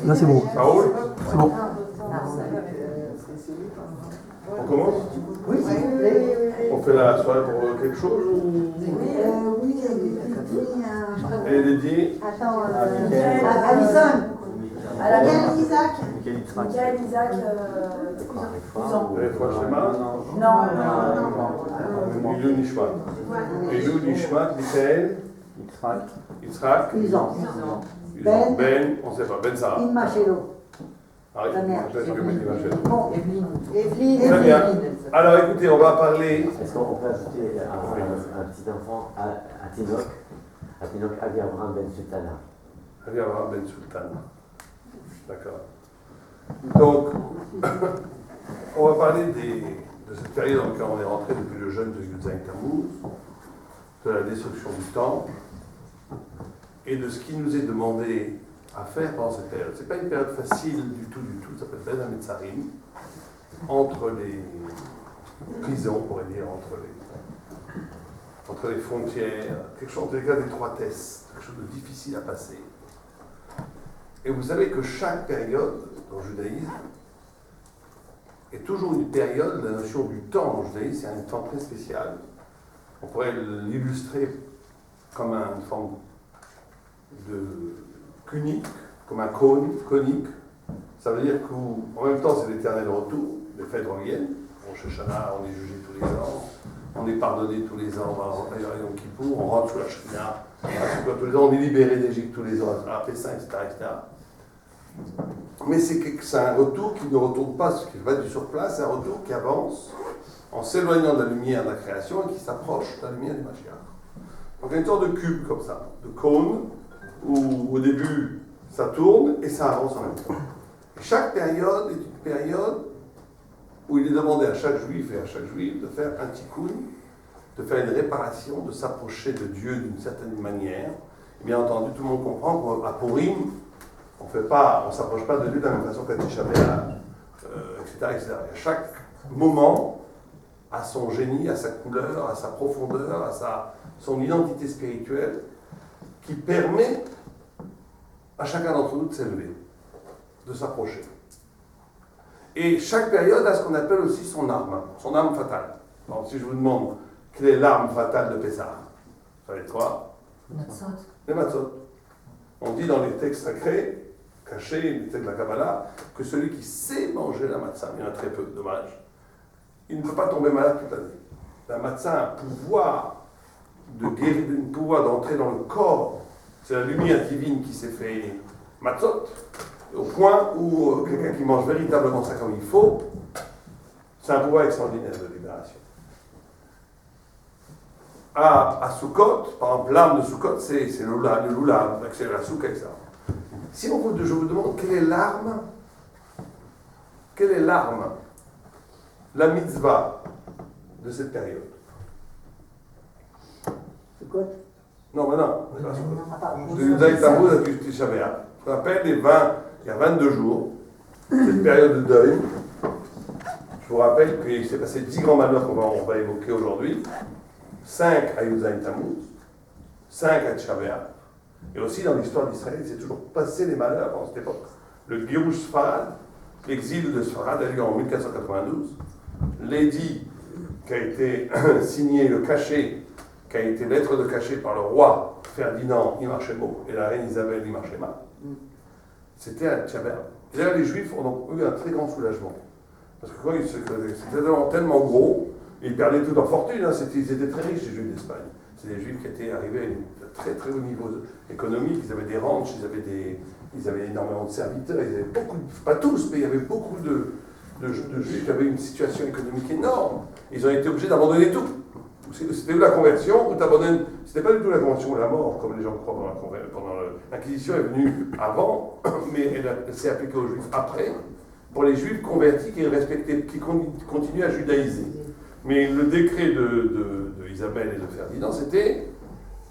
Là, c'est bon. Raoul, C'est bon. on commence? Oui, On fait la soirée pour quelque chose ou... oui, Elle est dédiée Alison. À la Michael Isaac. Michael Isaac, cousin. Avec fois Shema? Non. Ilou Nishmat. Ilou Nishmat, Michael, Yitzhak, Ben, on ne sait pas, Ben Sarah. Inma Shelo. Ah oui, La mère. je vais mettre l'image. Bon, Evelyne. Très bien. Alors écoutez, on va parler. Est-ce qu'on peut ajouter un petit enfant à Tinoch Avi Abraham Ben Sultana? Avi Abraham Ben Sultana. D'accord. Donc, on va parler de cette période dans laquelle on est rentré depuis le jeûne de Yudzaï Tammuz, de la destruction du temple, et de ce qui nous est demandé à faire pendant cette période. Ce n'est pas une période facile du tout, ça s'appelle Ben Hametzarim, entre les prisons, on pourrait dire, entre les frontières, quelque chose, en tout cas d'étroitesse, quelque chose de difficile à passer. Et vous savez que chaque période dans le judaïsme est toujours une période, la notion du temps dans le judaïsme, c'est un temps très spécial. On pourrait l'illustrer comme une forme de cunique, comme un cône, conique. Ça veut dire qu'en même temps, c'est l'éternel retour, les fêtes reviennent. Au Shoshana, on est jugé tous les ans, on est pardonné tous les ans, on va à Yom Kippour, on rentre sous la Shekhinah, tous les ans, on est libéré d'Égypte tous les ans, à Pessah, etc., etc. Mais c'est un retour qui ne retourne pas, ce qui va du surplace, c'est un retour qui avance en s'éloignant de la lumière de la création et qui s'approche de la lumière du Mashiach. Donc il y a une sorte de cube comme ça, de cône, où au début ça tourne et ça avance en même temps. Et chaque période est une période où il est demandé à chaque juif et à chaque juive de faire un tikkun, de faire une réparation, de s'approcher de Dieu d'une certaine manière. Et bien entendu, tout le monde comprend qu'à Purim, on ne s'approche pas de Dieu de la même façon qu'à Tisha B'Av, etc., etc. Et chaque moment a son génie, a sa couleur, a sa profondeur, a son identité spirituelle qui permet à chacun d'entre nous de s'élever, de s'approcher. Et chaque période a ce qu'on appelle aussi son arme fatale. Donc si je vous demande quelle est l'arme fatale de Pessah, ça va être quoi? Les matzot. On dit dans les textes sacrés, cachés, les textes de la Kabbalah, que celui qui sait manger la matzah, il y en a très peu, dommage, il ne peut pas tomber malade toute l'année. La matzah a un pouvoir de guérir, un pouvoir d'entrer dans le corps. C'est la lumière divine qui s'est fait matzot, au point où quelqu'un qui mange véritablement ça comme il faut, c'est un pouvoir extraordinaire de libération. À Sukkot, par exemple, l'arme de Sukkot, c'est le lulav, c'est la souk, etc. Si je vous demande quelle est l'arme, la mitzvah de cette période? Sukkot. Non, mais non, c'est pas Sukkot. De Yudzaï Tammuz à Tisha B'Av. Je rappelle, il y a 22 jours, cette période de deuil. Je vous rappelle qu'il s'est passé 10 grands malheurs qu'on va évoquer aujourd'hui. 5 à Yudzaï Tammuz, 5 à Tisha B'Av. Et aussi dans l'histoire d'Israël, il s'est toujours passé des malheurs pendant cette époque. Le Girush Sfarad, l'exil de Sfarad a eu lieu en 1492. L'édit qui a été signé, le cachet, qui a été lettre de cachet par le roi Ferdinand Imarchemo et la reine Isabelle Imarchema, c'était à Tisha B'Av. Et là, les Juifs ont donc eu un très grand soulagement. Parce que c'était tellement gros, ils perdaient toute leur fortune, hein, ils étaient très riches, les Juifs d'Espagne. C'est des Juifs qui étaient arrivés à un très très haut niveau économique, ils avaient des ranchs, ils avaient énormément de serviteurs, ils avaient beaucoup, pas tous, mais il y avait beaucoup de Juifs qui avaient une situation économique énorme. Ils ont été obligés d'abandonner tout. C'était où la conversion, où tu abandonnes. C'était pas du tout la conversion ou la mort, comme les gens croient pendant l'Inquisition est venue avant, mais elle s'est appliquée aux Juifs après, pour les Juifs convertis qui continuaient à judaïser. Mais le décret de Isabelle et de Ferdinand, c'était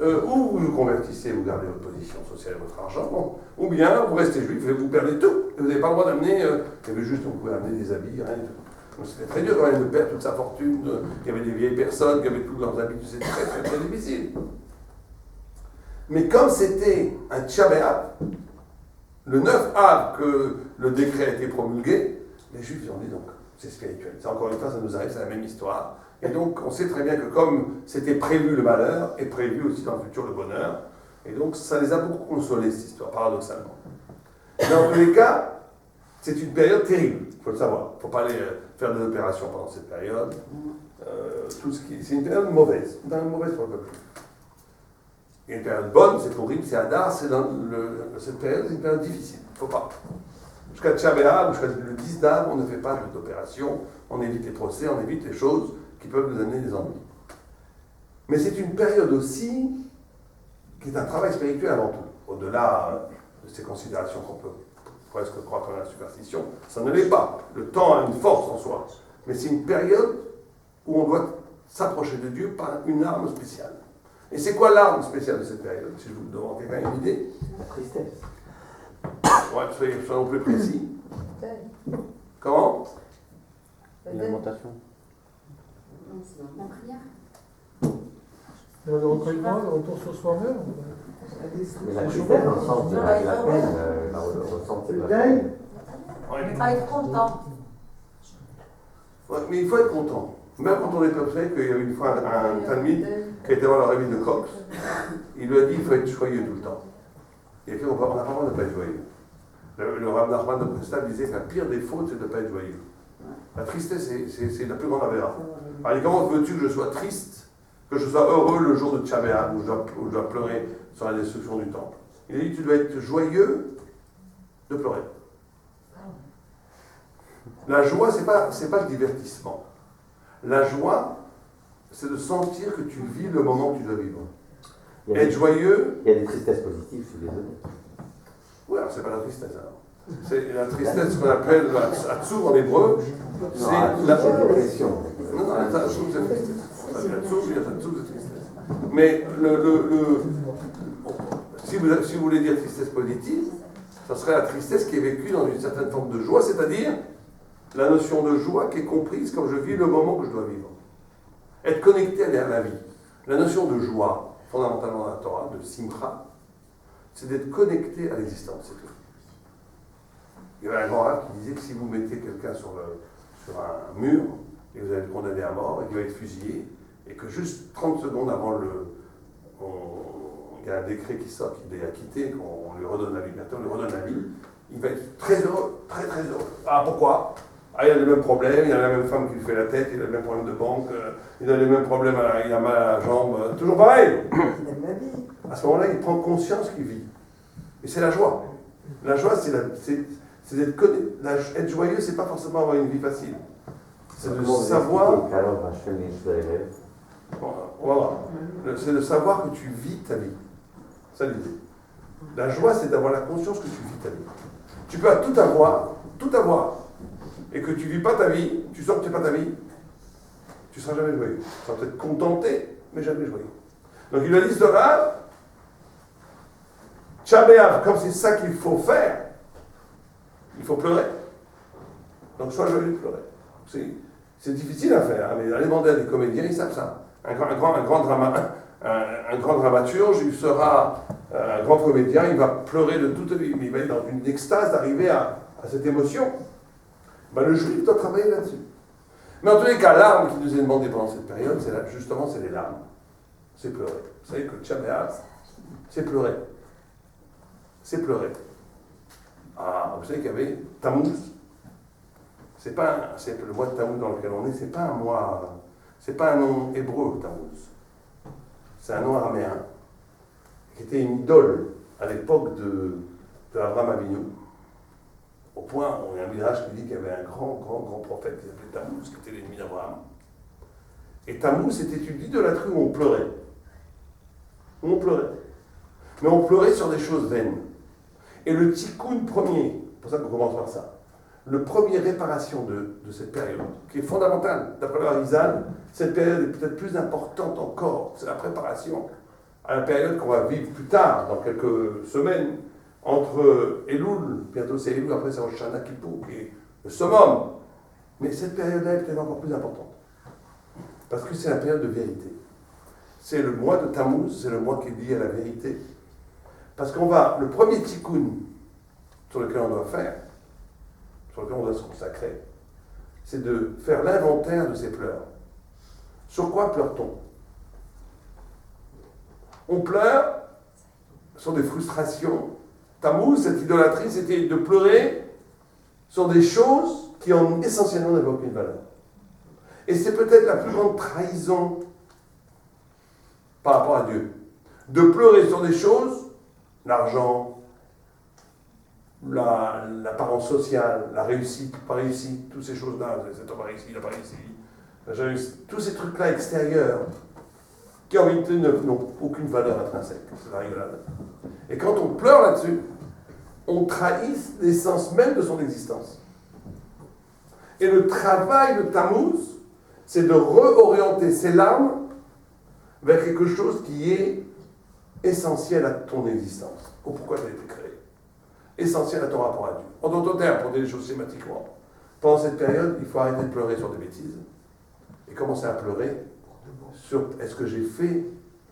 ou vous vous convertissez, vous gardez votre position sociale et votre argent, ou bien vous restez juif et vous perdez tout. Et vous n'avez pas le droit d'amener, il y avait juste, vous pouvez amener des habits, rien du tout. Donc c'était très dur quand même de perdre toute sa fortune, il y avait des vieilles personnes qui avaient tous leurs habitudes, c'était très très très difficile. Mais comme c'était un Tisha B'Av, Le 9 av que le décret a été promulgué, les Juifs ils ont dit donc, c'est spirituel. C'est encore une fois, ça nous arrive, c'est la même histoire. Et donc, on sait très bien que comme c'était prévu le malheur, est prévu aussi dans le futur le bonheur. Et donc, ça les a beaucoup consolés, cette histoire, paradoxalement. Dans tous les cas, c'est une période terrible, il faut le savoir. Il ne faut pas aller faire des opérations pendant cette période. C'est une période mauvaise, pour le peuple. Il y a une période bonne, c'est pour Rime, c'est Hadar, cette période, c'est une période difficile, il ne faut pas. Jusqu'à Tcha B'Av, jusqu'à le 10 d'Av, on ne fait pas d'opération, on évite les procès, on évite les choses qui peuvent nous amener des ennuis. Mais c'est une période aussi qui est un travail spirituel avant tout, au-delà de ces considérations qu'on peut presque croire comme la superstition, ça ne l'est pas. Le temps a une force en soi, mais c'est une période où on doit s'approcher de Dieu par une arme spéciale. Et c'est quoi l'arme spéciale de cette période? Si je vous demande, quelqu'un a une idée? La tristesse. Ouais, soyons plus précis. Comment? L'alimentation. La prière. Le recueillement, le retour sur soi-même. Mais la tristesse dans le sens de la peine, le ressenti de la peine. Ne pas être content. Ouais, mais il faut être content. Même quand on est persuadé qu'il y a une fois un Talmud qui était dans la revue de Cox, il lui a dit qu'il faut être joyeux tout le temps. Il a dit on n'a pas le droit de ne pas être joyeux. Le Rav Nachman de Prestal disait que la pire des fautes, c'est de ne pas être joyeux. La tristesse, c'est la plus grande aberration. Alors, comment veux-tu que je sois triste, que je sois heureux le jour de Tcha B'Av, où je dois pleurer sur la destruction du temple? Il a dit tu dois être joyeux de pleurer. La joie, c'est pas le divertissement. La joie, c'est de sentir que tu vis le moment que tu dois vivre. Être joyeux. Il y a des tristesses positives, je suis désolé. Oui, alors c'est pas la tristesse alors. C'est la tristesse qu'on appelle Hatzur en hébreu. C'est la dépression. Non, Hatzur c'est tristesse. Hatzur c'est tristesse. Mais si vous voulez dire tristesse positive, ça serait la tristesse qui est vécue dans une certaine forme de joie, c'est-à-dire la notion de joie qui est comprise comme je vis le moment que je dois vivre. Être connecté à la vie. La notion de joie, fondamentalement dans la Torah, de simcha, c'est d'être connecté à l'existence, c'est tout. Il y avait un grand rabbin qui disait que si vous mettez quelqu'un sur un mur, et vous allez le condamner à mort, et qu'il va être fusillé, et que juste 30 secondes avant il y a un décret qui sort, qu'il est acquitté, qu'on lui redonne la liberté, on lui redonne la vie, il va être très heureux, très très heureux. Ah, pourquoi? Ah, il a les mêmes problèmes, il a la même femme qui lui fait la tête, il a le même problème de banque, il a les mêmes problèmes, il a mal à la jambe, toujours pareil. Il aime la vie. À ce moment-là, il prend conscience qu'il vit. Et c'est la joie. La joie, c'est d'être connecté. Être joyeux, c'est pas forcément avoir une vie facile. C'est de savoir. On va voir. C'est de savoir que tu vis ta vie. C'est l'idée. La joie, c'est d'avoir la conscience que tu vis ta vie. Tu peux tout avoir, et que tu vis pas ta vie, tu sens que tu n'es pas ta vie, tu seras jamais joyeux. Tu seras peut-être contenté, mais jamais joyeux. Donc il a dit ce Rav, Tcha B'Av, comme c'est ça qu'il faut faire, il faut pleurer. Donc sois joyeux de pleurer. C'est difficile à faire, hein, mais allez demander à des comédiens, ils savent ça. Un grand dramaturge, il sera un grand comédien, il va pleurer de toute vie, mais il va être dans une extase d'arriver à cette émotion. Ben, le juif doit travailler là-dessus. Mais en tous les cas, l'arme qui nous est demandée pendant cette période, c'est les larmes. C'est pleurer. Vous savez que Tcha B'Av, c'est pleurer. C'est pleurer. Ah, vous savez qu'il y avait Tammuz. C'est le mois de Tammuz dans lequel on est, c'est pas un nom hébreu, Tammuz. C'est un nom araméen, qui était une idole à l'époque de Abraham Avinu. Au point, on a un midrash qui dit qu'il y avait un grand prophète qui s'appelait Tammuz, qui était l'ennemi d'Abraham. Et Tammuz, c'était une idolâtrie où on pleurait. Où on pleurait. Mais on pleurait sur des choses vaines. Et le tikkun premier, c'est pour ça qu'on commence par ça, le premier réparation de cette période, qui est fondamentale, d'après le Harizal, cette période est peut-être plus importante encore, c'est la préparation à la période qu'on va vivre plus tard, dans quelques semaines, entre Elul, bientôt c'est Elul, après c'est Rosh Hashanah Kippour, qui est le summum. Mais cette période-là est peut-être encore plus importante. Parce que c'est la période de vérité. C'est le mois de Tammuz, c'est le mois qui est lié à la vérité. Parce le premier tikkun sur lequel on doit faire, sur lequel on doit se consacrer, c'est de faire l'inventaire de ses pleurs. Sur quoi pleure-t-on? On pleure sur des frustrations. Tammuz, cette idolâtrie, c'était de pleurer sur des choses qui ont essentiellement n'avaient aucune valeur. Et c'est peut-être la plus grande trahison par rapport à Dieu. De pleurer sur des choses, l'argent, l'apparence sociale, la réussite, pas réussite, toutes ces choses-là, cet homme a réussi, il n'a pas réussi, tous ces trucs-là extérieurs, qui en réalité n'ont aucune valeur intrinsèque, c'est la rigolade. Et quand on pleure là-dessus, on trahit l'essence même de son existence. Et le travail de Tammuz, c'est de réorienter ses larmes vers quelque chose qui est essentiel à ton existence, au pourquoi tu as été créé, essentiel à ton rapport à Dieu. En d'autres termes, pour dire les choses schématiquement, pendant cette période, il faut arrêter de pleurer sur des bêtises et commencer à pleurer sur est-ce que j'ai fait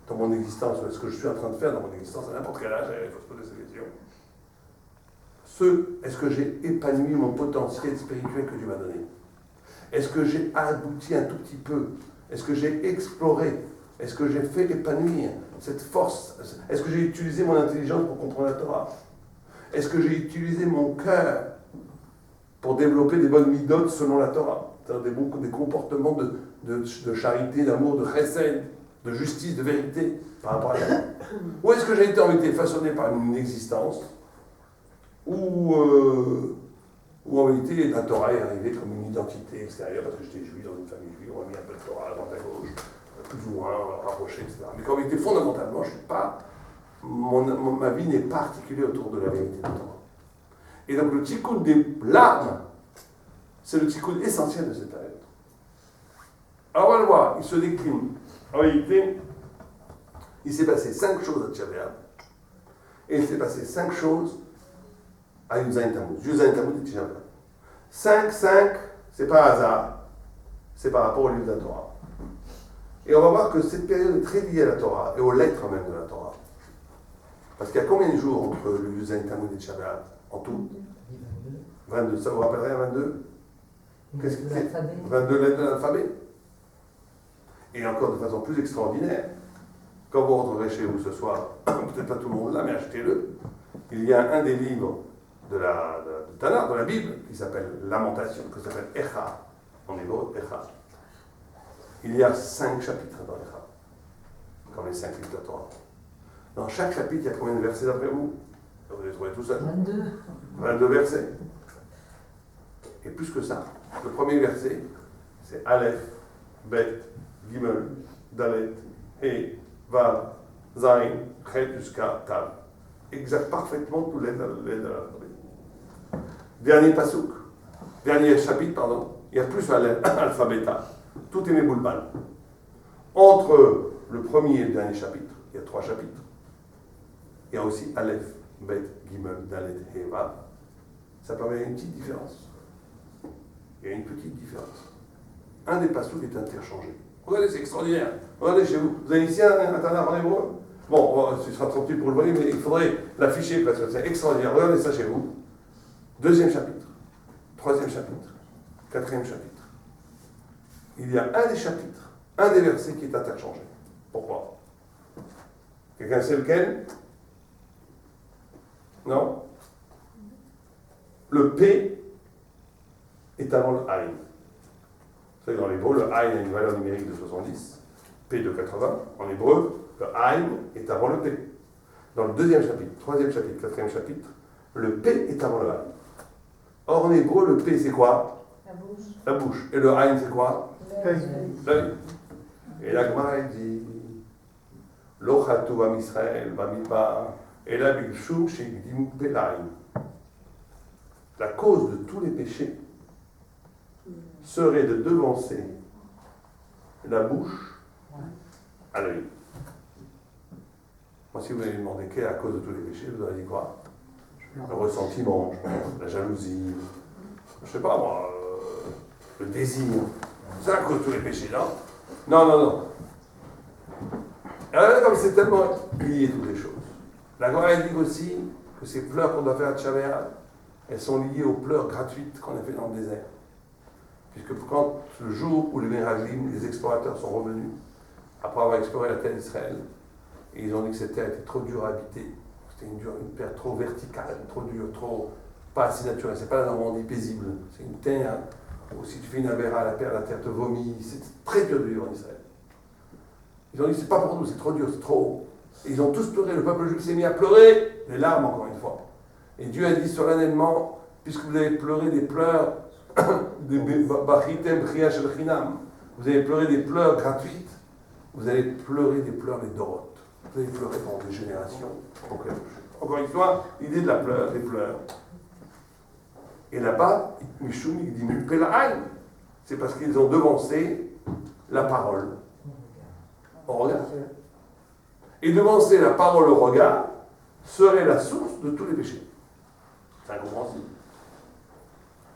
dans mon existence ou est-ce que je suis en train de faire dans mon existence à n'importe quel âge, il faut se poser ces questions. Est-ce que j'ai épanoui mon potentiel spirituel que Dieu m'a donné? Est-ce que j'ai abouti un tout petit peu? Est-ce que j'ai exploré? Est-ce que j'ai fait épanouir cette force? Est-ce que j'ai utilisé mon intelligence pour comprendre la Torah? Est-ce que j'ai utilisé mon cœur pour développer des bonnes midotes selon la Torah? C'est-à-dire des comportements de charité, d'amour, de chesed, de justice, de vérité par rapport à la Torah? Ou est-ce que j'ai été en réalité façonné par une existence où en réalité la Torah est arrivée comme une identité extérieure parce que j'étais juif dans une famille juive, on a mis un peu de Torah à droite à gauche, plus ou moins, on l'a rapproché, etc. Mais qu'en réalité, fondamentalement, je suis pas, ma vie n'est pas articulée autour de la vérité de la Torah. Et donc le tikkun des larmes, c'est le tikkun essentiel de cette période. Alors on va le voir, il se décline. En réalité, il s'est passé 5 choses à Tchabéa, et il s'est passé 5 choses à Yuzaïn Tammuz. Yuzaïn Tammuz et Tchabéa. 5, c'est pas hasard, c'est par rapport au livre de la Torah. Et on va voir que cette période est très liée à la Torah et aux lettres même de la Torah. Parce qu'il y a combien de jours entre le Yuzaïn Tammuz et Tchabéa en tout? 22. Ça vous rappellerait un 22? Qu'est-ce que c'est? 22 lettres de l'alphabet. Et encore de façon plus extraordinaire, quand vous rentrerez chez vous ce soir, peut-être pas tout le monde là, mais achetez-le. Il y a un des livres de Tanakh, de la Bible, qui s'appelle Lamentation, qui s'appelle Echa, en hébreu, Echa. Il y a 5 chapitres dans Echa, comme les 5 livres de la Torah. Dans chaque chapitre, il y a combien de versets d'après vous? Vous les trouvez tout seul. 22. 22 versets. Et plus que ça, le premier verset, c'est Aleph, Bet, Gimel, Dalet, He, Vav, Zain, Chet jusqu'à Tav. Exact, parfaitement tous les lettres de l'alphabet. Dernier pasouk, dernier chapitre, pardon, il y a plus l'alphabéta. Tout est méboulbal. Entre le premier et le dernier chapitre, il y a 3 chapitres. Il y a aussi Aleph, Bet, Gimel, Dalet, He, Vav. Ça permet une petite différence. Il y a une petite différence. Un des pasouks est interchangé. Regardez, c'est extraordinaire. Regardez chez vous. Vous avez ici un Tanakh en hébreu? Bon, ce sera trop petit pour le voir, mais il faudrait l'afficher parce que c'est extraordinaire. Regardez ça chez vous. 2e chapitre, 3e chapitre, 4e chapitre. Il y a un des chapitres, un des versets qui est interchangé. Pourquoi? Quelqu'un sait lequel? Non? Le P est avant le Aïn. Vous savez, dans l'hébreu, le Aïn a une valeur numérique de 70, P de 80. En hébreu, le Aïn est avant le P. Dans le 2e chapitre, 3e chapitre, 4e chapitre, le P est avant le Aïn. Or, en hébreu, le P, c'est quoi? La bouche. La bouche. Et le Aïn, c'est quoi? L'œil. Et la Gemara, elle dit Lo chatu am Israël bamidbar ela bigshum shegdim pelaim. La cause de tous les péchés serait de devancer la bouche à l'œil. Moi, si vous allez me demander quelle est la cause de tous les péchés, vous aurez dit quoi? Le ressentiment, je pense, la jalousie, je sais pas moi, le désir. C'est la cause de tous les péchés, non? Non. Alors, comme c'est tellement lié toutes les choses. La Gemara dit aussi que ces pleurs qu'on doit faire à Tchabéa, elles sont liées aux pleurs gratuites qu'on a fait dans le désert. Puisque quand le jour où les Meraglim, les explorateurs sont revenus, après avoir exploré la terre d'Israël, et ils ont dit que cette terre était trop dure à habiter, c'était une terre trop verticale, trop dure, pas assez naturelle, c'est pas la Normandie paisible, c'est une terre où si tu fais une avéra, la terre te vomit, c'est très dur de vivre en Israël. Ils ont dit c'est pas pour nous, c'est trop dur, c'est trop haut. Et ils ont tous pleuré, le peuple juif s'est mis à pleurer, les larmes encore une fois. Et Dieu a dit solennellement, puisque vous avez pleuré des pleurs, vous avez pleuré des pleurs gratuites, vous allez pleurer des pleurs des Doroth. Vous allez pleurer pendant des générations. Encore une fois, l'idée de la pleur, des pleurs. Et là-bas, Mishum, il dit Mupelaï, c'est parce qu'ils ont devancé la parole au regard. Et devancer la parole au regard serait la source de tous les péchés. C'est incompréhensible.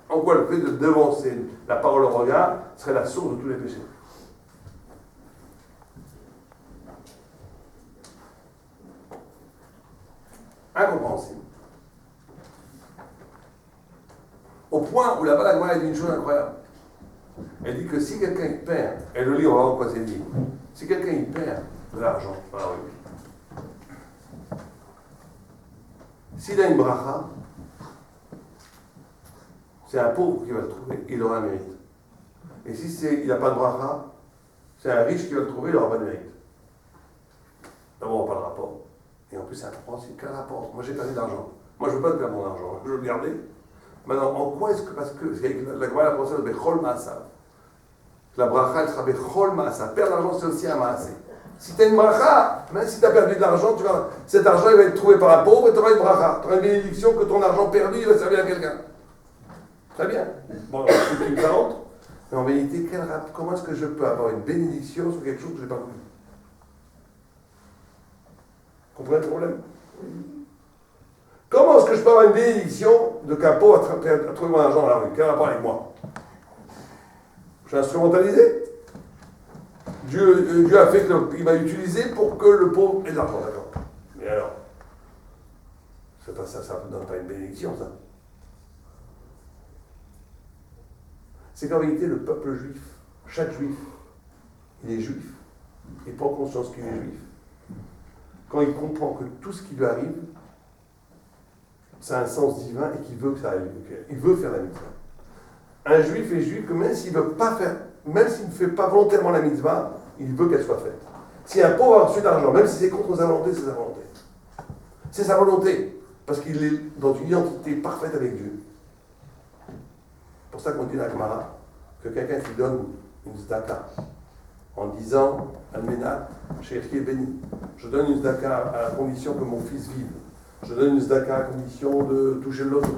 En quoi le fait de devancer la parole au regard serait la source de tous les péchés? Incompréhensible. Au point où là-bas, la Gemara dit une chose incroyable. Elle dit que si quelqu'un y perd, elle le lit, on va voir quoi c'est dit. Si quelqu'un y perd de l'argent, s'il a une bracha, c'est un pauvre qui va le trouver, il aura un mérite. Et si il n'a pas de bracha, c'est un riche qui va le trouver, il n'aura pas de mérite. D'abord, on n'a pas de rapport. Et en plus, c'est incompréhensible. Quel rapport? Moi, j'ai perdu de l'argent. Moi, je ne veux pas perdre mon argent. Je veux le garder. Maintenant, en quoi est-ce que, parce que la Gemara, la pensée de Bechol Maasav, la bracha, elle sera Bechol Maasav. Perdre l'argent, c'est aussi un Maasé. Si tu as une bracha, même si tu as perdu de l'argent, cet argent, il va être trouvé par un pauvre et tu auras une bracha. Tu auras une bénédiction que ton argent perdu, il va servir à quelqu'un. Très bien. Bon, c'est une parente. Mais en vérité, comment est-ce que je peux avoir une bénédiction sur quelque chose que je n'ai pas voulu? Vous comprenez le problème? Comment est-ce que je peux avoir une bénédiction de qu'un pauvre a trouvé mon argent dans la rue? Quel rapport avec moi? Je suis instrumentalisé? Dieu a fait qu'il m'a utilisé pour que le pauvre ait de l'argent, d'accord. Mais alors, c'est pas ça ne donne pas une bénédiction, ça. C'est qu'en réalité, le peuple juif, chaque juif, il est juif, il prend conscience qu'il est juif. Quand il comprend que tout ce qui lui arrive, ça a un sens divin et qu'il veut que ça arrive. Il veut faire la mitzvah. Un juif est juif que même s'il veut pas faire, même s'il ne fait pas volontairement la mitzvah, il veut qu'elle soit faite. Si un pauvre a reçu de l'argent, même si c'est contre sa volonté, c'est sa volonté. C'est sa volonté, parce qu'il est dans une identité parfaite avec Dieu. C'est pour ça qu'on dit dans la Gemara que quelqu'un qui donne une zdaka en disant Almenat, Sheikh est béni. Je donne une zdaka à la condition que mon fils vive. Je donne une zdaka à condition de toucher le loto.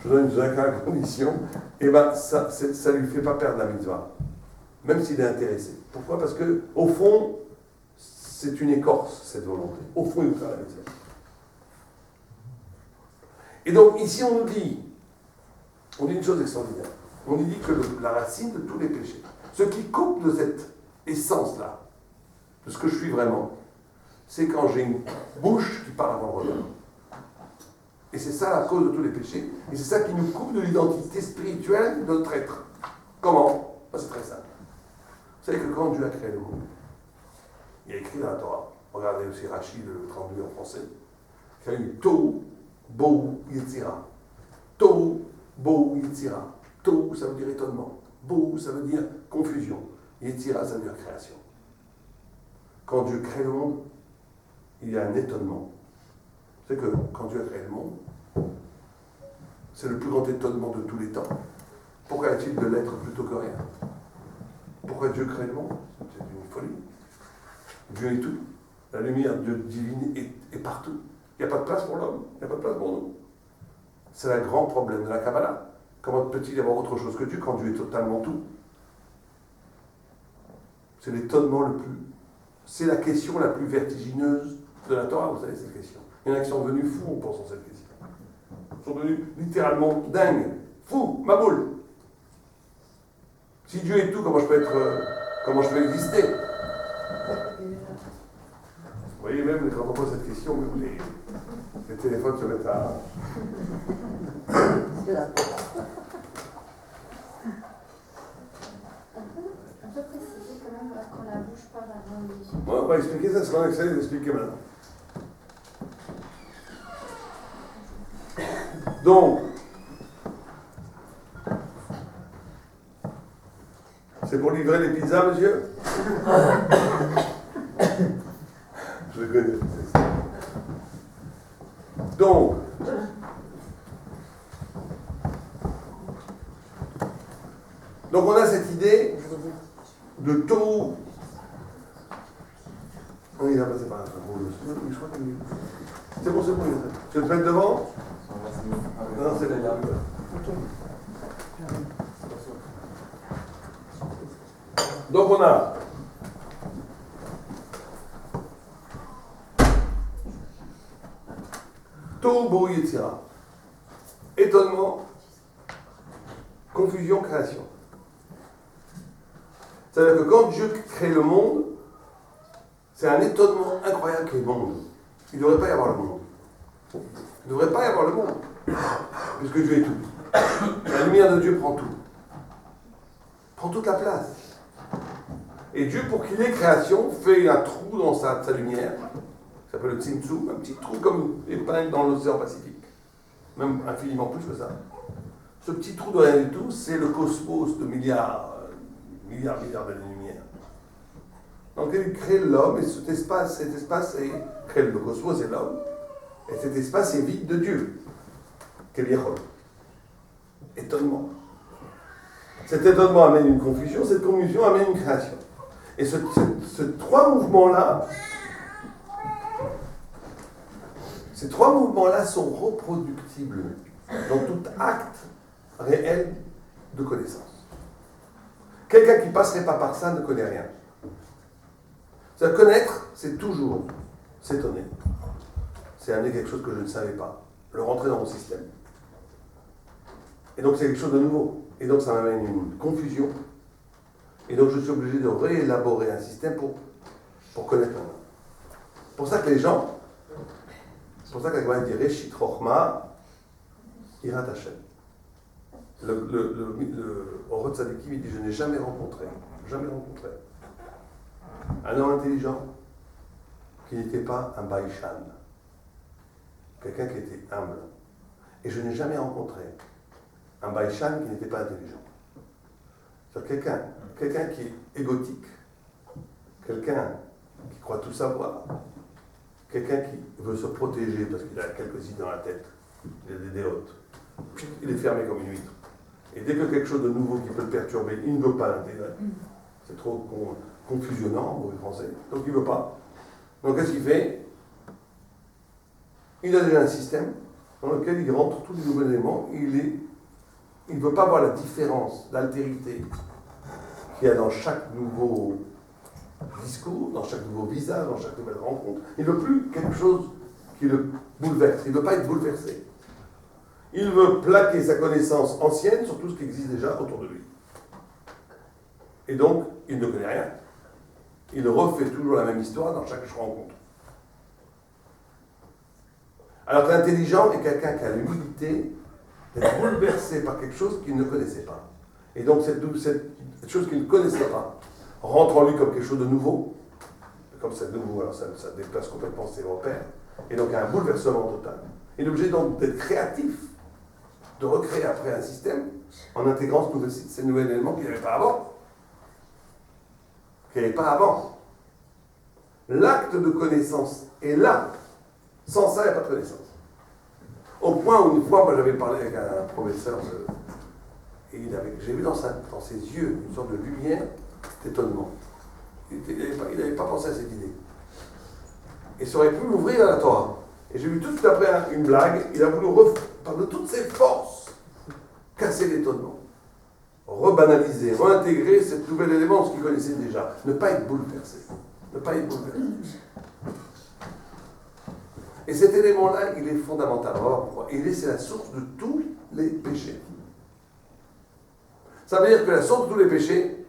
Je donne une zdaka à condition, et bien ça ne lui fait pas perdre la mitzvah, même s'il est intéressé. Pourquoi? Parce que au fond, c'est une écorce, cette volonté. Au fond, il veut faire la mitzvah. Et donc ici on nous dit une chose extraordinaire. On nous dit que la racine de tous les péchés, ce qui coupe de cette essence-là, de ce que je suis vraiment, c'est quand j'ai une bouche qui parle avant le regard. Et c'est ça la cause de tous les péchés. Et c'est ça qui nous coupe de l'identité spirituelle de notre être. Comment? C'est très simple. Vous savez que quand Dieu a créé le monde, il a écrit dans la Torah, regardez aussi Rachid le traduit en français, il y a eu Tohu, Bohu, Yetzira. Tohu, Bohu, Yetzira. Tohu, ça veut dire étonnement. Bohu, ça veut dire confusion. Yetzira, ça veut dire création. Quand Dieu crée le monde, il y a un étonnement. C'est que quand Dieu a créé le monde, c'est le plus grand étonnement de tous les temps. Pourquoi y a-t-il de l'être plutôt que rien? Pourquoi Dieu crée le monde? C'est une folie. Dieu est tout. La lumière de divine est partout. Il n'y a pas de place pour l'homme, il n'y a pas de place pour nous. C'est le grand problème de la Kabbalah. Comment peut-il y avoir autre chose que Dieu quand Dieu est totalement tout? C'est l'étonnement le plus... C'est la question la plus vertigineuse de la Torah, vous savez, cette question. Il y en a qui sont devenus fous en pensant cette question. Ils sont devenus littéralement dingues. Fous, ma boule. Si Dieu est tout, comment je peux exister? Vous voyez, même quand on pose cette question, les téléphones se mettent à... de la porte. On peut préciser quand même quand la bouche parle avant les yeux. Bon, on va expliquer ça, c'est qu'on essaie d'expliquer maintenant. Donc, c'est pour livrer les pizzas, monsieur? Je le connais. Donc on a cette idée de taux. Oui, il a passé par là. Je crois que c'est bon, c'est bon. Tu veux te mettre devant? Non, c'est bon. Donc on a Tohu Bohu Yetzira, étonnement, confusion, création. C'est-à-dire que quand Dieu crée le monde, c'est un étonnement incroyable qu'il y ait le monde. Il ne devrait pas y avoir le monde. Il ne devrait pas y avoir le monde, puisque Dieu est tout. La lumière de Dieu prend tout. Prend toute la place. Et Dieu, pour qu'il ait création, fait un trou dans sa lumière, qui s'appelle le Tzimtzum, un petit trou comme épingle dans l'océan Pacifique. Même infiniment plus que ça. Ce petit trou de rien du tout, c'est le cosmos de milliards d'années-lumière. Donc il crée l'homme, et cet espace crée le cosmos et l'homme, et cet espace est vide de Dieu. Quel Yechol. Étonnement. Cet étonnement amène une confusion, cette confusion amène une création. Et ces trois mouvements-là sont reproductibles dans tout acte réel de connaissance. Quelqu'un qui ne passerait pas par ça ne connaît rien. Ça, connaître, c'est toujours s'étonner. C'est amener quelque chose que je ne savais pas, le rentrer dans mon système. Et donc c'est quelque chose de nouveau. Et donc ça m'amène une confusion. Et donc je suis obligé de réélaborer un système pour connaître maintenant. C'est pour ça que les gens, c'est pour ça que la Gemara dit Reshit Chochma, Yirat Hashem. Le Orot Tzadikim, il dit je n'ai jamais rencontré un homme intelligent qui n'était pas un Baïshan, quelqu'un qui était humble. Et je n'ai jamais rencontré un Baïshan qui n'était pas intelligent. C'est-à-dire quelqu'un qui est égotique, quelqu'un qui croit tout savoir, quelqu'un qui veut se protéger parce qu'il a quelques idées dans la tête, il a des déotes, il est fermé comme une huître. Et dès que quelque chose de nouveau qui peut le perturber, il ne veut pas l'intégrer. C'est trop confusionnant, au français, donc il ne veut pas. Donc qu'est-ce qu'il fait? Il a déjà un système dans lequel il rentre tous les nouveaux éléments, il ne veut pas voir la différence, l'altérité qu'il y a dans chaque nouveau discours, dans chaque nouveau visage, dans chaque nouvelle rencontre. Il ne veut plus quelque chose qui le bouleverse. Il ne veut pas être bouleversé. Il veut plaquer sa connaissance ancienne sur tout ce qui existe déjà autour de lui. Et donc, il ne connaît rien. Il refait toujours la même histoire dans chaque rencontre. Alors que l'intelligent est quelqu'un qui a l'humilité d'être bouleversé par quelque chose qu'il ne connaissait pas. Et donc cette chose qu'il ne connaissait pas rentre en lui comme quelque chose de nouveau. Comme c'est nouveau, alors ça déplace complètement ses repères. Et donc il y a un bouleversement total. Il est obligé donc d'être créatif, de recréer après un système en intégrant ces nouveaux éléments qu'il n'y avait pas avant. L'acte de connaissance est là. Sans ça, il n'y a pas de connaissance. Au point où une fois, moi j'avais parlé avec un professeur, et j'ai vu dans ses yeux une sorte de lumière d'étonnement. Il n'avait pas pensé à cette idée. Et ça aurait pu m'ouvrir à la Torah. Et j'ai vu tout de suite après une blague, il a voulu, par de toutes ses forces, casser l'étonnement. Rebanaliser, réintégrer cet nouvel élément, ce qu'il connaissait déjà. Ne pas être bouleversé. Et cet élément-là, il est fondamental. Pourquoi? C'est la source de tous les péchés. Ça veut dire que la source de tous les péchés,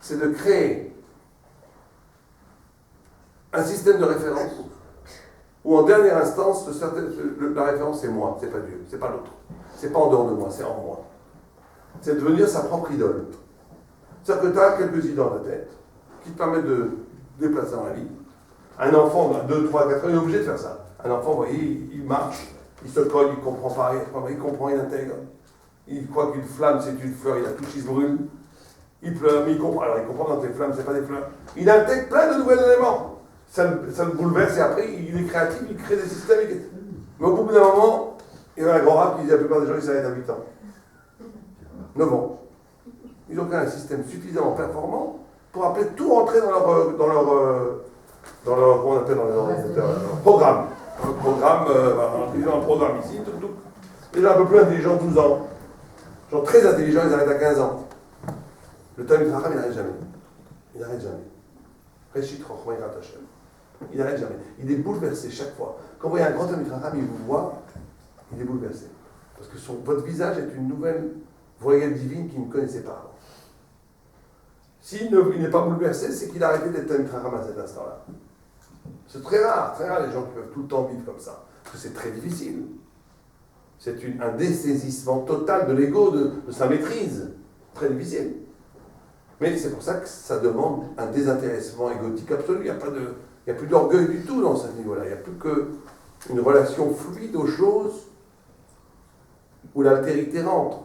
c'est de créer un système de référence où en dernière instance, la référence c'est moi, c'est pas Dieu, c'est pas l'autre. c'est pas en dehors de moi, c'est en moi. C'est devenir sa propre idole. C'est-à-dire que tu as quelques idées dans ta tête qui te permettent de déplacer dans la vie. Un enfant, 2, 3, 4 ans, il est obligé de faire ça. Un enfant, vous voyez, il marche, il se colle, il comprend pas, il comprend, il intègre. Il croit qu'une flamme, c'est une fleur, il a touché, il se brûle. Il pleure, mais il comprend. Alors il comprend que les flammes, c'est pas des fleurs. Il intègre plein de nouveaux éléments. Ça le bouleverse et après, il est créatif, il crée des systèmes. Mais au bout d'un moment, il y a un grand rap qui dit la plupart des gens, ils s'arrêtent à 8 ans. 9 ans. Ils ont créé un système suffisamment performant pour appeler tout rentrer dans leur comment on appelle dans les ordinateurs, leur programme. Un programme, ils ont un programme ici, tout. Les gens un peu plus intelligents, 12 ans. Les gens très intelligents, ils arrêtent à 15 ans. Le Talmid Chacham, il n'arrête jamais. Il n'arrête jamais. Réchit Chochma Yirat Hashem. Il n'arrête jamais. Il est bouleversé chaque fois. Quand vous voyez un grand Talmid Chacham, il vous voit, il est bouleversé. Parce que votre visage est une nouvelle voyelle divine qu'il ne connaissait pas avant. S'il n'est pas bouleversé, c'est qu'il a arrêté d'être Talmid Chacham à cet instant-là. C'est très rare les gens qui peuvent tout le temps vivre comme ça. Parce que c'est très difficile. C'est un dessaisissement total de l'ego, de sa maîtrise. Très difficile. Mais c'est pour ça que ça demande un désintéressement égotique absolu. Il n'y a plus d'orgueil du tout dans ce niveau-là. Il n'y a plus qu'une relation fluide aux choses où l'altérité rentre.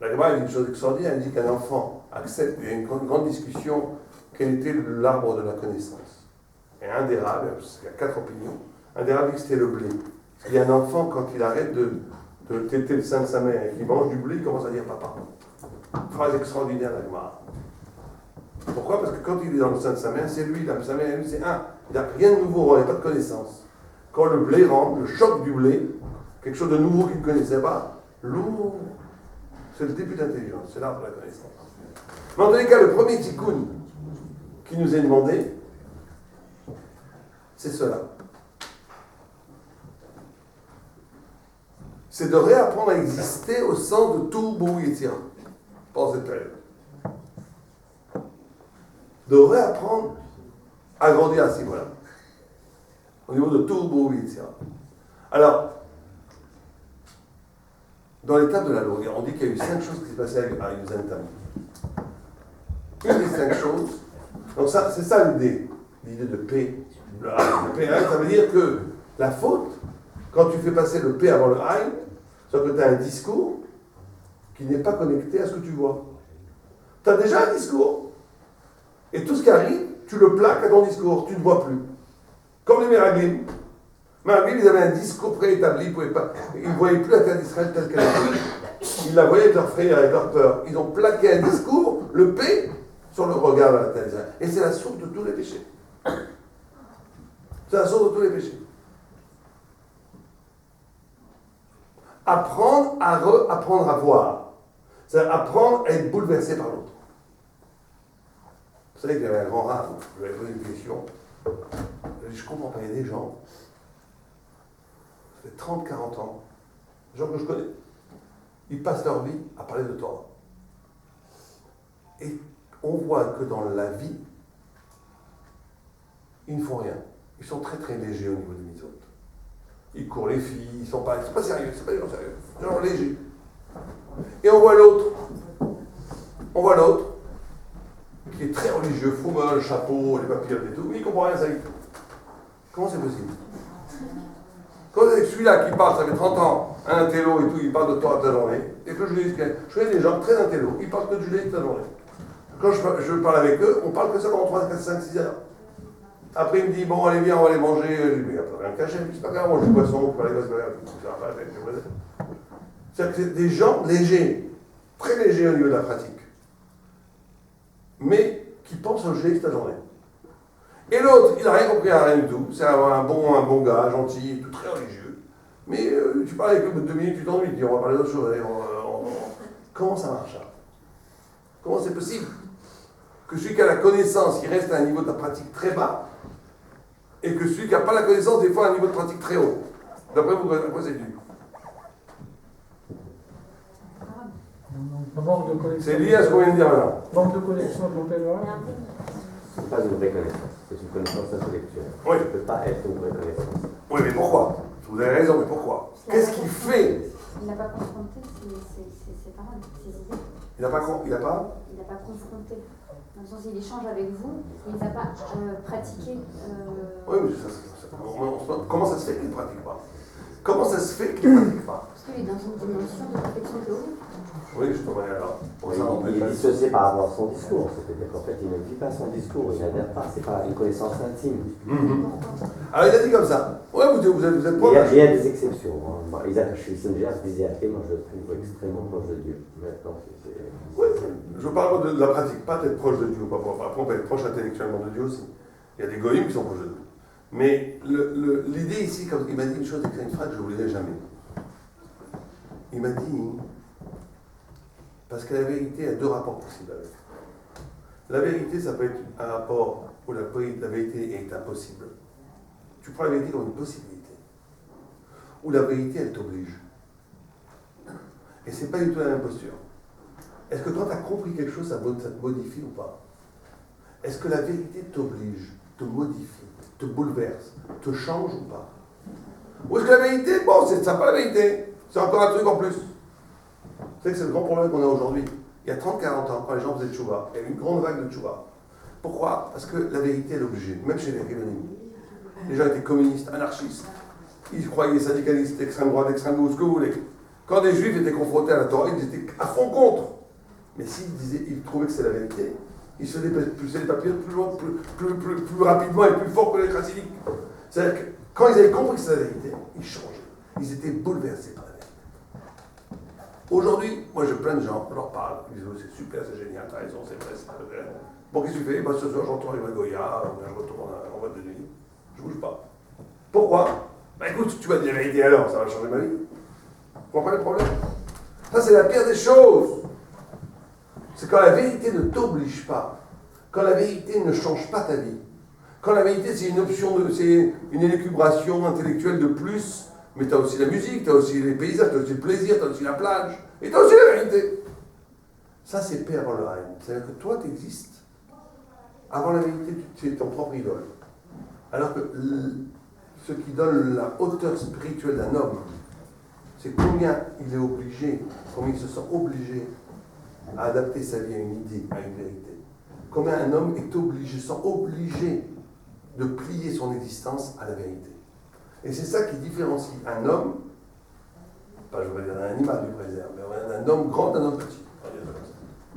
La Gemara dit une chose extraordinaire, elle dit qu'un enfant accepte, il y a une grande discussion, quel était l'arbre de la connaissance. Et un des rabbins, parce qu'il y a 4 opinions, un des rabbins dit que c'était le blé. Il y a un enfant, quand il arrête de téter le sein de sa mère et qu'il mange du blé, il commence à dire papa. Phrase extraordinaire, la Gemara. Pourquoi? Parce que quand il est dans le sein de sa mère, c'est lui, sa mère, lui, c'est un. Il n'y a rien de nouveau, il n'y a pas de connaissance. Quand le blé rentre, le choc du blé, quelque chose de nouveau qu'il ne connaissait pas, lourd, c'est le début d'intelligence, c'est l'arbre de la connaissance. Mais en tous les cas, le premier tikkun qui nous est demandé, c'est cela. C'est de réapprendre à exister au sens de tout Bou Yetzira, pendant cette période. De réapprendre à grandir à ce niveau-là, au niveau de tout Bou Yetzira. Alors, dans l'étape de la loi, on dit qu'il y a eu 5 choses qui se passaient à Yuzain Tam. Une des 5 choses, donc ça, c'est ça l'idée de paix. Le P, ça veut dire que la faute, quand tu fais passer le P avant le Aïn, c'est que tu as un discours qui n'est pas connecté à ce que tu vois. Tu as déjà un discours. Et tout ce qui arrive, tu le plaques à ton discours, tu ne vois plus. Comme les Meraglim. Meraglim, ils avaient un discours préétabli, ils ne voyaient plus la terre d'Israël telle qu'elle était. Ils la voyaient avec leur frayeur, avec leur peur. Ils ont plaqué un discours, le P, sur le regard de la terre d'Israël. Et c'est la source de tous les péchés. C'est la source de tous les péchés. Apprendre à voir. C'est apprendre à être bouleversé par l'autre. Vous savez qu'il y avait un grand rare, je lui avais posé une question. Je ne comprends pas, il y a des gens, ça fait 30-40 ans, des gens que je connais, ils passent leur vie à parler de Torah. Et on voit que dans la vie, ils ne font rien. Ils sont très très légers au niveau des mitzvot. Ils courent les filles, ils sont pas sérieux, c'est pas des gens sérieux, des gens légers. Et on voit l'autre, qui est très religieux, fumeur, le chapeau, les papillotes et tout, mais il ne comprend rien à ça. Comment c'est possible? Quand c'est celui-là qui parle, ça fait 30 ans, un intello et tout, il parle de Torah toute la journée, et que je connais des gens très intello, ils parlent que de judaïsme toute la journée. Quand je parle avec eux, on parle que ça pendant 3, 4, 5, 6 heures. Après, il me dit, bon, allez, viens, on va aller manger. Je lui dis, il n'y a pas rien caché, c'est pas grave, on mange du poisson, on peut aller c'est pas grave. C'est-à-dire que c'est des gens légers, très légers au niveau de la pratique, mais qui pensent au judaïsme toute la journée. Et l'autre, il n'a rien compris à rien du tout. C'est un bon gars, gentil, tout très religieux. Mais tu parles avec lui au bout de 2 minutes, tu t'ennuies, tu dis, on va parler d'autre chose. Allez, Comment ça marche ça? Comment c'est possible que celui qui a la connaissance, il reste à un niveau de pratique très bas, et que celui qui n'a pas la connaissance, des fois, a un niveau de pratique très haut? D'après vous, à quoi c'est dû? Manque de connexion. C'est lié à ce qu'on vient de dire maintenant. Manque de connexion avec mon pèlerin. Ce n'est pas une vraie connaissance, c'est une connaissance intellectuelle. Oui. Ça ne peut pas être une vraie connaissance. Oui, mais pourquoi? Vous avez raison, mais pourquoi? Qu'est-ce qu'il fait? Il n'a pas confronté ses paroles, ses idées. Il n'a pas Il n'a pas confronté. Dans le sens, il échange avec vous, mais il n'a pas pratiqué. Oui, mais comment ça se fait qu'il ne pratique pas? Comment ça se fait qu'il ne pratique pas? Parce qu'il est dans une dimension de réflexion théorique. Oui, justement, alors. Pour ça, on Il peut est dissocié par rapport à son discours, c'est-à-dire qu'en fait il ne vit pas son discours, il n'adhère pas, c'est pas une connaissance intime. Alors il a dit comme ça. Ouais, vous êtes proche. Il y a des exceptions. Hein. Bon, Isaac Schlesinger disait athée, moi je le trouve extrêmement proche de Dieu. Maintenant, Oui, je parle de la pratique, pas d'être proche de Dieu. Après, on peut être proche intellectuellement de Dieu aussi. Il y a des goïms qui sont proches de Dieu. Mais l'idée ici, comme il m'a dit une chose, une phrase que je ne oublierai jamais. Il m'a dit, parce que la vérité a deux rapports possibles avec. La vérité, ça peut être un rapport où la vérité est impossible. Tu prends la vérité comme une possibilité. Ou la vérité, elle t'oblige. Et c'est pas du tout la même posture. Est-ce que quand tu as compris quelque chose, ça te modifie ou pas? Est-ce que la vérité t'oblige, te modifie, te bouleverse, te change ou pas? Ou est-ce que la vérité, bon, c'est sympa la vérité, c'est encore un truc en plus. Vous savez que c'est le grand problème qu'on a aujourd'hui. Il y a 30-40 ans, quand les gens faisaient tchouva, il y a eu une grande vague de tchouva. Pourquoi? Parce que la vérité, elle est obligée, même chez les Révénémis. Les gens étaient communistes, anarchistes, ils croyaient syndicalistes, extrême droite, extrême gauche, ce que vous voulez. Quand des juifs étaient confrontés à la Torah, ils étaient à fond contre. Mais s'ils trouvaient que c'est la vérité, ils se faisaient les papiers plus loin, plus rapidement et plus fort que les chassidiques. C'est-à-dire que quand ils avaient compris que c'était la vérité, ils changeaient. Ils étaient bouleversés par la vérité. Aujourd'hui, moi j'ai plein de gens, je leur parle, ils disent oh, c'est super, c'est génial, t'as raison, c'est vrai, c'est vrai. Bon, qu'est-ce que tu fais? Bah, ce soir, je retourne avec ma Goya, je retourne en boîte de nuit, je bouge pas. Pourquoi? Bah écoute, tu m'as dit la vérité alors, ça va changer ma vie. Vous comprenez le problème? Ça, c'est la pire des choses. C'est quand la vérité ne t'oblige pas, quand la vérité ne change pas ta vie, quand la vérité c'est une option, c'est une élucubration intellectuelle de plus, mais tu as aussi la musique, tu as aussi les paysages, tu as aussi le plaisir, tu as aussi la plage, et tu as aussi la vérité. Ça c'est Père Olheim. C'est-à-dire que toi tu existes. Avant la vérité, tu es ton propre idole. Alors que ce qui donne la hauteur spirituelle d'un homme, c'est combien il est obligé, combien il se sent obligé à adapter sa vie à une idée, à une vérité. Combien un homme est obligé, sent obligé de plier son existence à la vérité. Et c'est ça qui différencie un homme, pas je vais dire un animal du préserve, mais un homme grand d'un homme petit.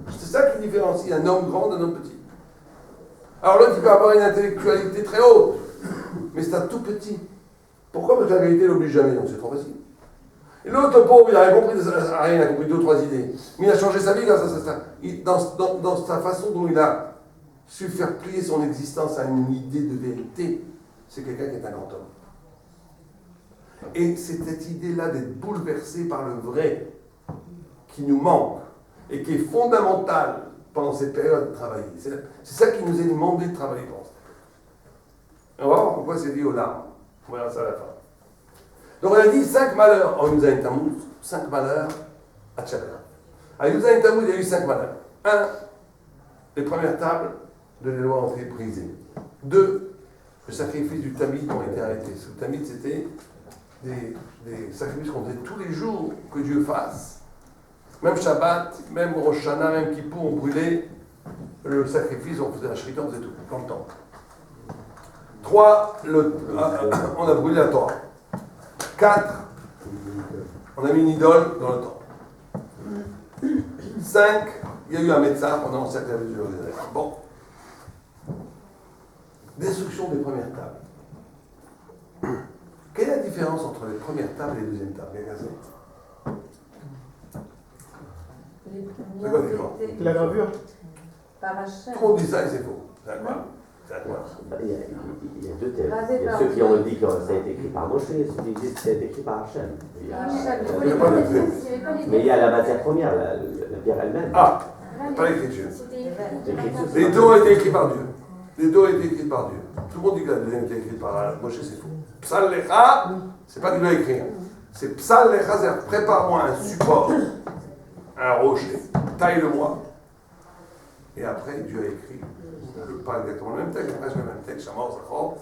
C'est ça qui différencie un homme grand d'un homme petit. Alors l'autre, il peut avoir une intellectualité très haute, mais c'est un tout petit. Pourquoi? Parce que la vérité ne l'oblige jamais, donc c'est trop facile. Et l'autre, le pauvre, il n'a rien compris, il a compris 2 ou 3 idées. Mais il a changé sa vie grâce à ça. Dans sa façon dont il a su faire plier son existence à une idée de vérité, c'est quelqu'un qui est un grand homme. Et c'est cette idée-là d'être bouleversé par le vrai qui nous manque et qui est fondamentale pendant cette période de travailler. C'est ça qui nous est demandé de travailler pour ça. On va voir pourquoi c'est lié aux larmes. On verra ça à la fin. Donc on a dit 5 malheurs en Yuzaïn Tammuz, 5 malheurs à Tchabéra. À Yuzaïn Tammuz, il y a eu 5 malheurs. 1, les premières tables de les lois ont été brisées. 2, le sacrifice du Tamid ont été arrêtés. Le Tamid, c'était des sacrifices qu'on faisait tous les jours que Dieu fasse. Même Shabbat, même Rosh Hashanah, même Kippour, on brûlait le sacrifice, on faisait la shrita, on faisait tout, dans le temple. 3, on a brûlé la Torah. 4, on a mis une idole dans le temple. 5, il y a eu un médecin pendant le sacrifice de Jérusalem. Bon. Destruction des premières tables. Quelle est la différence entre les premières tables et les deuxièmes tables? Les C'est quoi la différence? La gravure. par Hachem. Tout le monde dit ça et c'est faux. C'est incroyable. C'est incroyable. Il y a 2 thèses. Il y a ceux qui ont dit que ça a été écrit par Moshe et ceux qui disent que ça a été écrit par Hachem. Mais il y a la matière première, la pierre elle-même. Ah, pas l'écriture. Les deux ont été écrits par Dieu. Les deux ont été écrits par Dieu. Tout le monde dit que la deuxième a été écrite par Moshe, c'est faux. Psal Lecha, c'est pas qu'il doit écrire. C'est Psal Lecha, c'est prépare-moi un support, un rocher, taille-le-moi. Et après, Dieu a écrit, pas exactement le même texte, mais presque le même texte, Shamor, Zachor,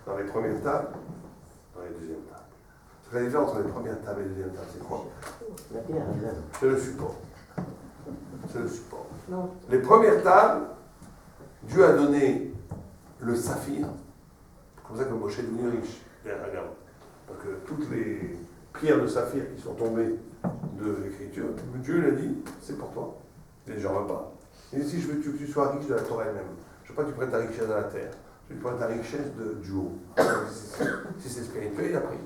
dans les premières tables, dans les deuxièmes tables. La différence entre les premières tables et les deuxièmes tables, c'est quoi? La pierre elle-même. C'est le support. C'est le support. Non. Les premières tables, Dieu a donné le saphir. C'est comme ça que Moshe est devenu riche. Regarde. Donc toutes les pierres de saphir qui sont tombées de l'écriture, Dieu l'a dit, c'est pour toi. Et j'en veux pas. Et si je veux que tu sois riche de la Torah elle-même, je veux pas que tu prennes ta richesse de la terre. Je veux que tu prennes ta richesse du haut. Si c'est spirituel, il a pris.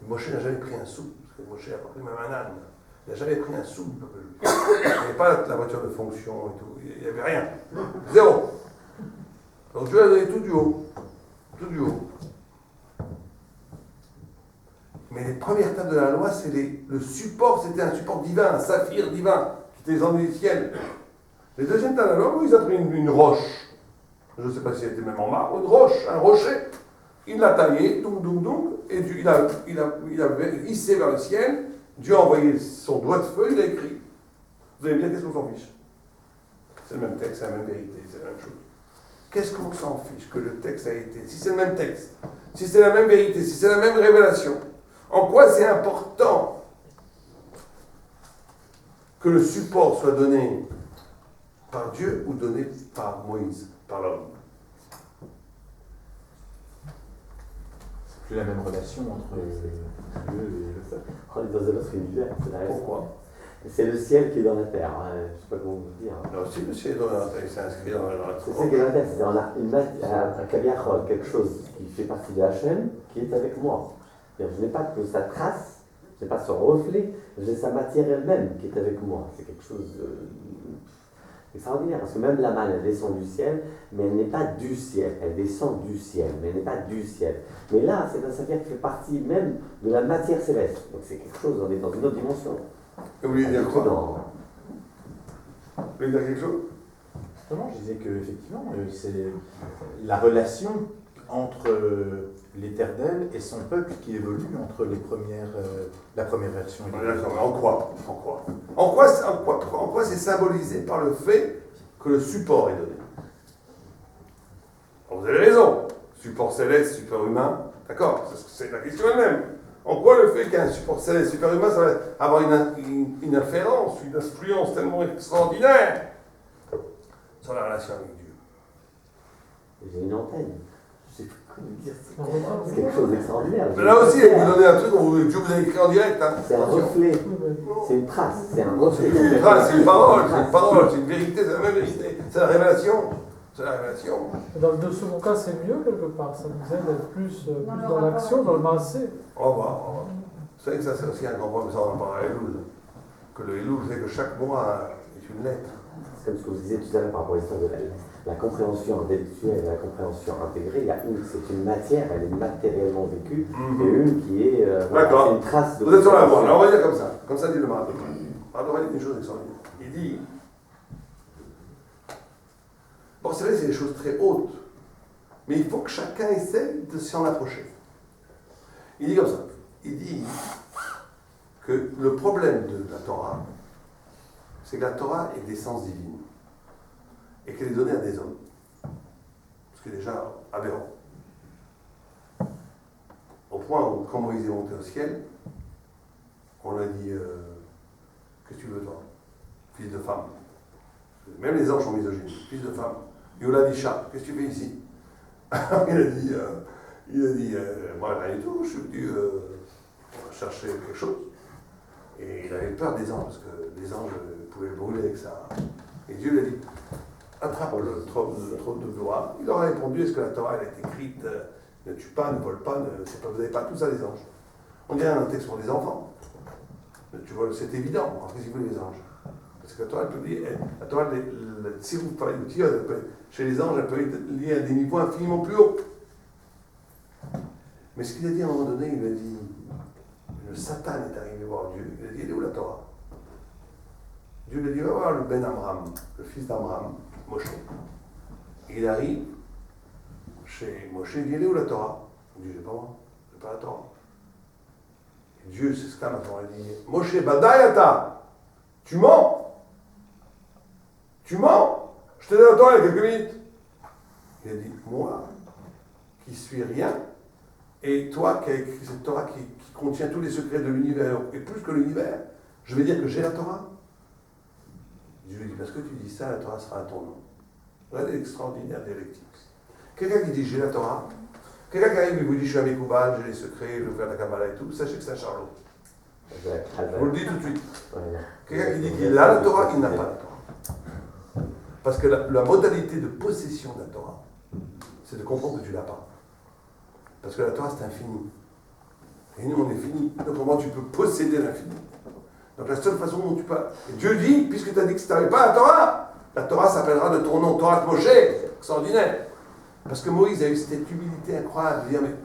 Moshe n'a jamais pris un sou. Parce que Moshe n'a pas pris même un âne. Il n'a jamais pris un sou. Il n'y avait pas la voiture de fonction et tout. Il n'y avait rien. Zéro. Donc Dieu a donné tout du haut. Tout du haut. Mais les premières tables de la loi, c'est le support, c'était un support divin, un saphir divin, qui était descendu du ciel. Les deuxièmes tables de la loi, ils ont pris une roche. Je ne sais pas si elle était même en marbre, une roche, un rocher. Il l'a taillé, et il a hissé vers le ciel. Dieu a envoyé son doigt de feu, il a écrit. Vous allez bien, qu'est-ce qu'on s'en fiche? C'est le même texte, c'est la même vérité, c'est la même chose. Qu'est-ce qu'on s'en fiche que le texte a été? Si c'est le même texte, si c'est la même vérité, si c'est la même révélation, en quoi c'est important que le support soit donné par Dieu ou donné par Moïse, par l'homme? C'est plus la même relation entre Dieu et le peuple. On est dans un autre univers, c'est la raison. Pourquoi? C'est le ciel qui est dans la terre. Je ne sais pas comment vous dire. Alors, si le ciel est dans la terre, il s'est inscrit dans la C'est ça qui est dans la terre, c'est un kaviachol, quelque chose qui fait partie de Hachem, qui est avec moi. C'est-à-dire, je n'ai pas que sa trace, je n'ai pas son reflet, j'ai sa matière elle-même qui est avec moi. C'est quelque chose d'extraordinaire, parce que même la manne, elle descend du ciel, mais elle n'est pas du ciel. Elle descend du ciel, mais elle n'est pas du ciel. Mais là, c'est un saphir qui fait partie même de la matière céleste. Donc c'est quelque chose, on est dans une autre dimension. Et vous voulez dire quoi? Dans... Vous voulez dire quelque chose? Justement, je disais qu'effectivement, c'est la relation entre l'Éternel et son peuple qui évolue entre la première version et la D'accord, mais en quoi? En quoi c'est symbolisé par le fait que le support est donné? Alors, vous avez raison. Support céleste, support humain, d'accord, c'est la question elle-même. En quoi le fait qu'un support céleste, super humain, ça va avoir une inférence, une influence tellement extraordinaire sur la relation avec Dieu? J'ai une antenne. Je sais pas comment dire. C'est quelque chose d'extraordinaire. Mais là aussi, vous donnez un truc, Dieu vous a écrit en direct. Hein. C'est un reflet, c'est une trace, c'est un reflet. C'est une parole, c'est une vérité, c'est la même vérité. C'est la révélation. C'est la révélation. Dans le second cas, c'est mieux quelque part. Ça nous aide à être plus dans l'action, dans le massé. On va voir. Vous savez que ça, c'est aussi un grand problème, ça on en parle à Elul. Que le Elul, c'est que chaque mois est une lettre. C'est comme ce que vous disiez tout à l'heure par rapport à l'histoire de la compréhension intellectuelle et la compréhension intégrée. Il y a une, c'est une matière, elle est matériellement vécue, et une qui est D'accord. c'est une trace de. Vous êtes sur la voie. Alors on va dire comme ça. Comme ça dit le Marat. On va dire une chose extraordinaire. Il dit. Bon, c'est vrai, c'est des choses très hautes. Mais il faut que chacun essaie de s'en approcher. Il dit comme ça. Il dit que le problème de la Torah, c'est que la Torah est d'essence divine. Et qu'elle est donnée à des hommes. Ce qui est déjà aberrant. Au point où, quand Moïse est monté au ciel, on lui a dit qu'est-ce que tu veux, toi? Fils de femme. Même les anges sont misogynes. Fils de femme. Yoladisha, qu'est-ce que tu fais ici? il a dit moi, rien du tout, je suis venu chercher quelque chose. Et il avait peur des anges, parce que les anges pouvaient brûler avec ça. Et Dieu lui a dit attrape le trône de gloire. Il leur a répondu est-ce que la Torah elle est écrite ne tue pas, ne vole pas, vous n'avez pas tout ça, les anges. On dirait un texte pour des enfants. Tu vois, c'est évident. Qu'est-ce qu'ils veulent les anges? Parce que la Torah, elle peut dire, la Torah, chez les anges, elle peut être liée à des niveaux infiniment plus hauts. Mais ce qu'il a dit à un moment donné, il a dit, le Satan est arrivé voir Dieu. Il a dit, elle est où la Torah? Dieu lui a dit, va voir le Ben Amram, le fils d'Amram, Moshe. Il arrive chez Moshe, il dit, elle est où la Torah? Il dit, j'ai pas moi, j'ai pas la Torah. Et Dieu s'exclame à toi, il dit, Moshe, Badayata, tu mens? Tu mens? Je te donne la Torah il y a quelques minutes. Il a dit, moi, qui suis rien, Et toi qui as écrit cette Torah qui contient tous les secrets de l'univers, et plus que l'univers, je vais dire que j'ai la Torah. Je lui dis, parce que tu dis ça, la Torah sera à ton nom. Regardez l'extraordinaire dialectique. Quelqu'un qui dit j'ai la Torah, quelqu'un qui arrive et vous dit je suis un Mekoubal, j'ai les secrets, je veux faire la Kabbalah et tout, sachez que c'est un charlot. Je vous le dis tout de suite. Quelqu'un qui dit qu'il a la Torah, il n'a pas la Torah. Parce que la modalité de possession de la Torah, c'est de comprendre que tu ne l'as pas. Parce que la Torah, c'est infini. Et nous, on est fini. Donc, comment tu peux posséder l'infini? Donc, la seule façon dont tu peux. Et Dieu dit, puisque tu as dit que tu n'avais pas la Torah s'appellera de ton nom, Torah de Moshe, extraordinaire. Parce que Moïse a eu cette humilité incroyable de dire, mais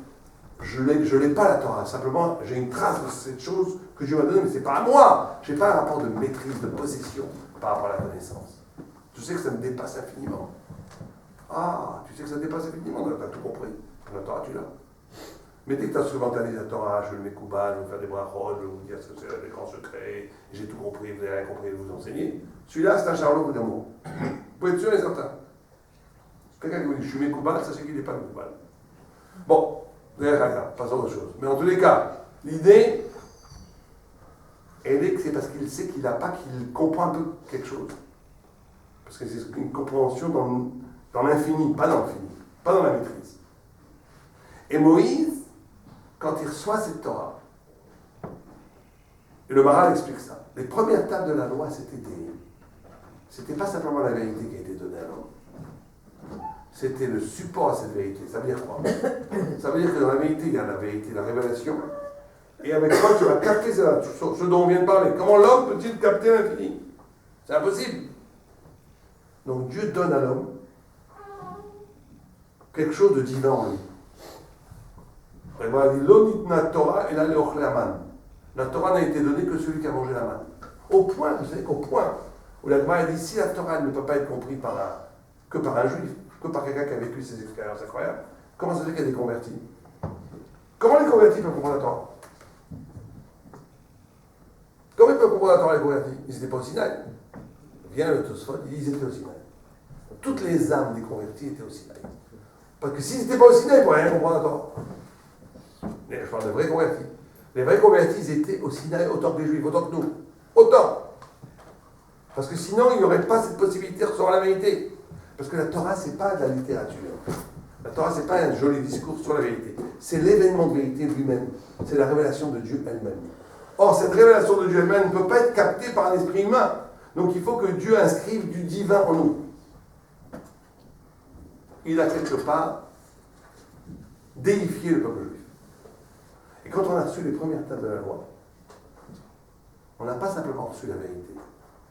je l'ai pas la Torah, simplement j'ai une trace de cette chose que Dieu m'a donnée, mais c'est pas à moi. Je n'ai pas un rapport de maîtrise, de possession par rapport à la connaissance. Tu sais que ça me dépasse infiniment. Ah, tu sais que ça dépasse infiniment, tu as tout compris. La Torah, tu l'as. Mais dès que tu as instrumentalisé la Torah, je vais le Mekoubal, je vais faire des brachot, je vais vous dire ce que c'est les grands secrets, j'ai tout compris, vous n'avez rien compris, vous enseigner. Celui-là, c'est un charlot, vous d'amour. Vous pouvez être sûr et certain. Quelqu'un qui vous dit je suis Mekoubal, sachez qu'il n'est pas Mekoubal. Bon, d'ailleurs, passons à autre chose. Mais en tous les cas, l'idée, elle est que c'est parce qu'il sait qu'il n'a pas, qu'il comprend un peu quelque chose. Parce que c'est une compréhension dans l'infini, pas dans l'infini, pas dans la maîtrise. Et Moïse, quand il reçoit cette Torah, et le Maharal explique ça, les premières tables de la loi, c'était pas simplement la vérité qui a été donnée à l'homme. C'était le support à cette vérité. Ça veut dire quoi? Ça veut dire que dans la vérité, il y a la vérité, la révélation. Et avec quoi tu vas capter ce dont on vient de parler. Comment l'homme peut-il capter l'infini? C'est impossible. Donc Dieu donne à l'homme quelque chose de divin en lui. Et voilà, il dit l'onitna Torah et la leochle aman. La Torah n'a été donnée que celui qui a mangé la manne. Au point, vous savez qu'au point où la Gemara dit si la Torah ne peut pas être comprise que par un juif, que par quelqu'un qui a vécu ces expériences incroyables, comment ça se fait qu'il y a des convertis? Comment les convertis peuvent comprendre la Torah? Comment ils peuvent comprendre la Torah, les convertis? Ils n'étaient pas au Sinaï. Vient le Tosfot, ils étaient au Sinaï. Toutes les âmes des convertis étaient au Sinaï. Parce que s'ils n'étaient pas au Sinaï, ils ne pourraient rien comprendre la Torah. Mais je parle de vrais convertis. Les vrais convertis, ils étaient au Sinaï autant que les Juifs, autant que nous. Autant. Parce que sinon, il n'y aurait pas cette possibilité de recevoir la vérité. Parce que la Torah, ce n'est pas de la littérature. La Torah, ce n'est pas un joli discours sur la vérité. C'est l'événement de vérité lui-même. C'est la révélation de Dieu elle-même. Or, cette révélation de Dieu elle-même ne peut pas être captée par un esprit humain. Donc, il faut que Dieu inscrive du divin en nous. Il a quelque part déifié le peuple juif. Et quand on a reçu les premières tables de la loi, on n'a pas simplement reçu la vérité.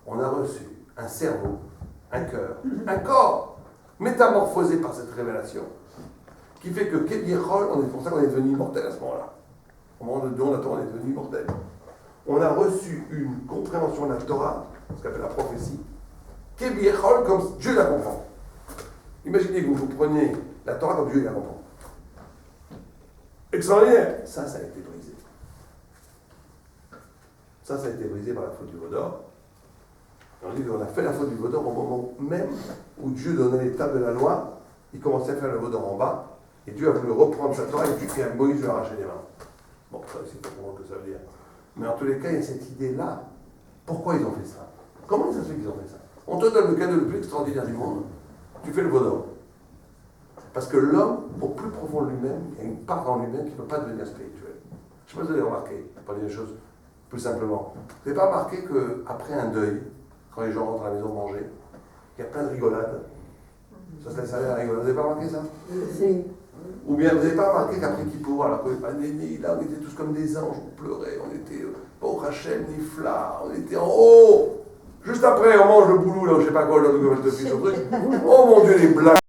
On a reçu un cerveau, un cœur, un corps métamorphosé par cette révélation, qui fait que Kébiéchol, c'est pour ça qu'on est devenu immortel à ce moment-là. Au moment de don, la Torah, on est devenu immortel. On a reçu une compréhension de la Torah, ce qu'on appelle la prophétie, Kébiéchol comme Dieu la comprend. Imaginez que vous preniez la Torah comme Dieu la comprend. Extraordinaire. Ça a été brisé. Ça a été brisé par la faute du Vaudor. On dit qu'on a fait la faute du Vaudor au moment même où Dieu donnait les tables de la loi, il commençait à faire le Vaudor en bas, et Dieu a voulu reprendre sa Torah, et puis Moïse lui a arraché les mains. Bon, ça c'est pas comment que ça veut dire. Mais en tous les cas, il y a cette idée-là. Pourquoi ils ont fait ça? Comment ça se fait qu'ils ont fait ça? On te donne le cadeau le plus extraordinaire du monde, tu fais le Vaudor. Parce que l'homme, au plus profond de lui-même, il y a une part en lui-même qui ne peut pas devenir spirituelle. Je ne sais pas si vous avez remarqué, pour dire les choses plus simplement. Vous n'avez pas remarqué qu'après un deuil, quand les gens rentrent à la maison manger, il y a plein de rigolades. Ça se laisse aller à la rigolade. Vous n'avez pas remarqué ça? Si. Ou bien vous n'avez pas remarqué qu'après Kippour, alors qu'on n'est pas né, là on était tous comme des anges, on pleurait, on était pas au Rachel, ni Fla, on était en haut. Juste après, on mange le boulot, là, je ne sais pas quoi, là, de truc. Oh mon Dieu, les blagues.